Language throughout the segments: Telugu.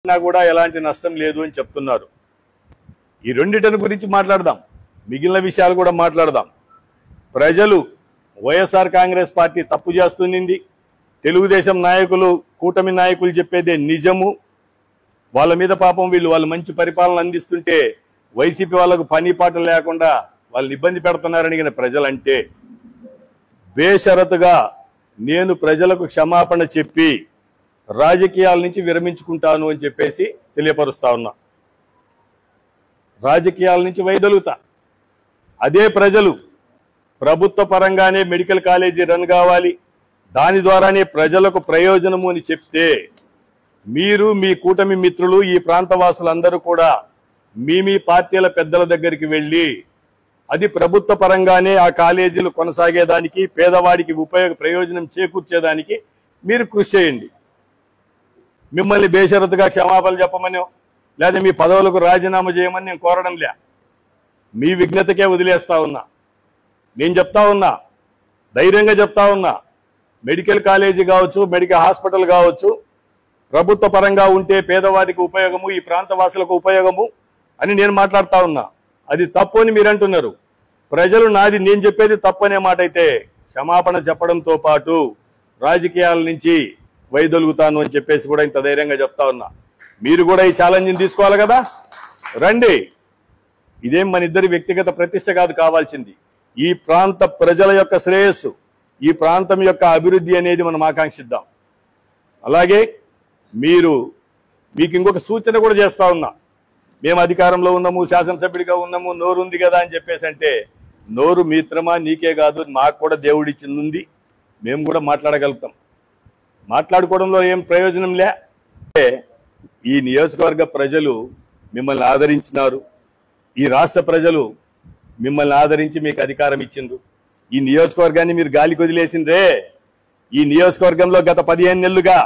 కూడా ఎలాంటి నష్టం లేదు అని చెప్తున్నారు. ఈ రెండిటిని గురించి మాట్లాడదాం, మిగిలిన విషయాలు కూడా మాట్లాడదాం. ప్రజలు వైఎస్ఆర్ కాంగ్రెస్ పార్టీ తప్పు చేస్తుంది, తెలుగుదేశం నాయకులు కూటమి నాయకులు చెప్పేదే నిజము. వాళ్ళ మీద పాపం వాళ్ళు మంచి పరిపాలన అందిస్తుంటే వైసీపీ వాళ్ళకు పని పాట లేకుండా వాళ్ళని ఇబ్బంది పెడుతున్నారని ప్రజలంటే బేషరతుగా నేను ప్రజలకు క్షమాపణ చెప్పి రాజకీయాల నుంచి విరమించుకుంటాను అని చెప్పేసి తెలియపరుస్తా ఉన్నా. రాజకీయాల నుంచి వైదొలుగుతా. అదే ప్రజలు ప్రభుత్వ పరంగానే మెడికల్ కాలేజీ రన్ కావాలి, దాని ద్వారానే ప్రజలకు ప్రయోజనము అని చెప్తే మీరు మీ కూటమి మిత్రులు ఈ ప్రాంతవాసులందరూ కూడా మీ పార్టీల పెద్దల దగ్గరికి వెళ్ళి అది ప్రభుత్వ పరంగానే ఆ కాలేజీలు కొనసాగేదానికి పేదవాడికి ప్రయోజనం చేకూర్చేదానికి మీరు కృషి చేయండి. మిమ్మల్ని బేషరతుగా క్షమాపణలు చెప్పమని లేదా మీ పదవులకు రాజీనామా చేయమని నేను కోరడం లే, మీ విజ్ఞతకే వదిలేస్తా ఉన్నా. నేను చెప్తా ఉన్నా, ధైర్యంగా చెప్తా ఉన్నా, మెడికల్ కాలేజీ కావచ్చు, మెడికల్ హాస్పిటల్ కావచ్చు, ప్రభుత్వ పరంగా ఉంటే పేదవాడికి ఉపయోగము, ఈ ప్రాంత వాసులకు ఉపయోగము అని నేను మాట్లాడుతా ఉన్నా. అది తప్పు అని మీరు అంటున్నారు. ప్రజలు నేను చెప్పేది తప్పు అనే మాట అయితే క్షమాపణ చెప్పడంతో పాటు రాజకీయాల నుంచి వైదొలుగుతాను అని చెప్పేసి కూడా ఇంత ధైర్యంగా చెప్తా ఉన్నా. మీరు కూడా ఈ ఛాలెంజ్ని తీసుకోవాలి కదా, రండి. ఇదేం మన ఇద్దరి వ్యక్తిగత ప్రతిష్ట కాదు కావాల్సింది, ఈ ప్రాంత ప్రజల యొక్క శ్రేయస్సు, ఈ ప్రాంతం యొక్క అభివృద్ధి అనేది మనం ఆకాంక్షిద్దాం. అలాగే మీకు ఇంకొక సూచన కూడా చేస్తా ఉన్నా. మేము అధికారంలో ఉన్నాము, శాసనసభ్యుడిగా ఉన్నాము, నోరు ఉంది కదా అని చెప్పేసి అంటే, నోరు మిత్రమా నీకే కాదు మాకు కూడా దేవుడిచ్చింది ఉంది, మేము కూడా మాట్లాడగలుగుతాం. మాట్లాడుకోవడంలో ఏం ప్రయోజనం లే. ఈ నియోజకవర్గ ప్రజలు మిమ్మల్ని ఆదరించినారు, ఈ రాష్ట్ర ప్రజలు మిమ్మల్ని ఆదరించి మీకు అధికారం ఇచ్చిండ్రు. ఈ నియోజకవర్గాన్ని మీరు గాలికి వదిలేసిండ్రే. ఈ నియోజకవర్గంలో గత 15 నెలలుగా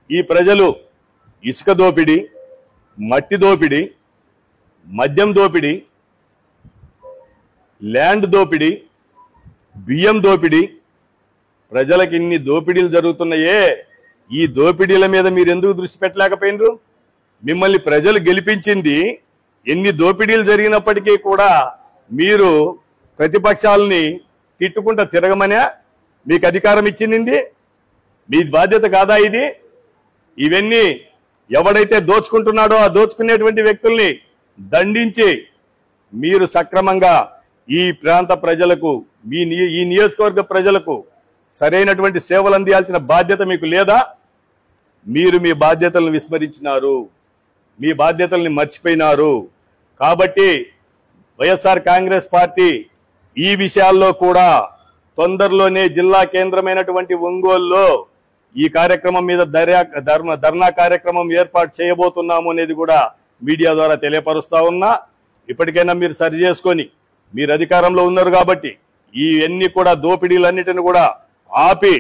ఈ ప్రజలు ఇసుక దోపిడీ, మట్టి దోపిడీ, మద్యం దోపిడీ, ల్యాండ్ దోపిడీ, బియ్యం దోపిడీ, ప్రజలకు ఇన్ని దోపిడీలు జరుగుతున్నాయే. ఈ దోపిడీల మీద మీరు ఎందుకు దృష్టి పెట్టలేకపోయినరు? మిమ్మల్ని ప్రజలు గెలిపించింది ఎన్ని దోపిడీలు జరిగినప్పటికీ కూడా మీరు ప్రతిపక్షాలని తిట్టుకుంటా తిరగమనే మీకు అధికారం ఇచ్చింది. మీ బాధ్యత కాదా ఇది? ఇవన్నీ ఎవడైతే దోచుకుంటున్నాడో ఆ దోచుకునేటువంటి వ్యక్తుల్ని దండించి మీరు సక్రమంగా ఈ ప్రాంత ప్రజలకు, ఈ నియోజకవర్గ ప్రజలకు సరైనటువంటి సేవలు అందించాల్సిన బాధ్యత మీకు లేదా? మీరు మీ బాధ్యతలను విస్మరించినారు, మీ బాధ్యతల్ని మర్చిపోయినారు. కాబట్టి వైఎస్ఆర్ కాంగ్రెస్ పార్టీ ఈ విషయాల్లో కూడా తొందరలోనే జిల్లా కేంద్రమైనటువంటి ఒంగోలులో ఈ కార్యక్రమం మీద ధర్నా కార్యక్రమం ఏర్పాటు చేయబోతున్నాము అనేది కూడా మీడియా ద్వారా తెలియపరుస్తా ఉన్నా. ఇప్పటికైనా మీరు సరి చేసుకొని, మీరు అధికారంలో ఉన్నారు కాబట్టి ఇవన్నీ కూడా దోపిడీలన్నిటిని కూడా ఆపి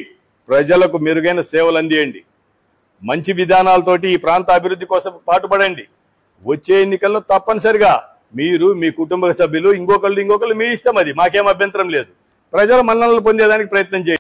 ప్రజలకు మెరుగైన సేవలు అందియండి. మంచి విధానాలతోటి ఈ ప్రాంత అభివృద్ధి కోసం పాటుపడండి. వచ్చే ఎన్నికల్లో తప్పనిసరిగా మీరు, మీ కుటుంబ సభ్యులు, ఇంకొకళ్ళు మీ ఇష్టం, అది మాకేం అభ్యంతరం లేదు. ప్రజల మన్ననలు పొందేదానికి ప్రయత్నం చేయండి.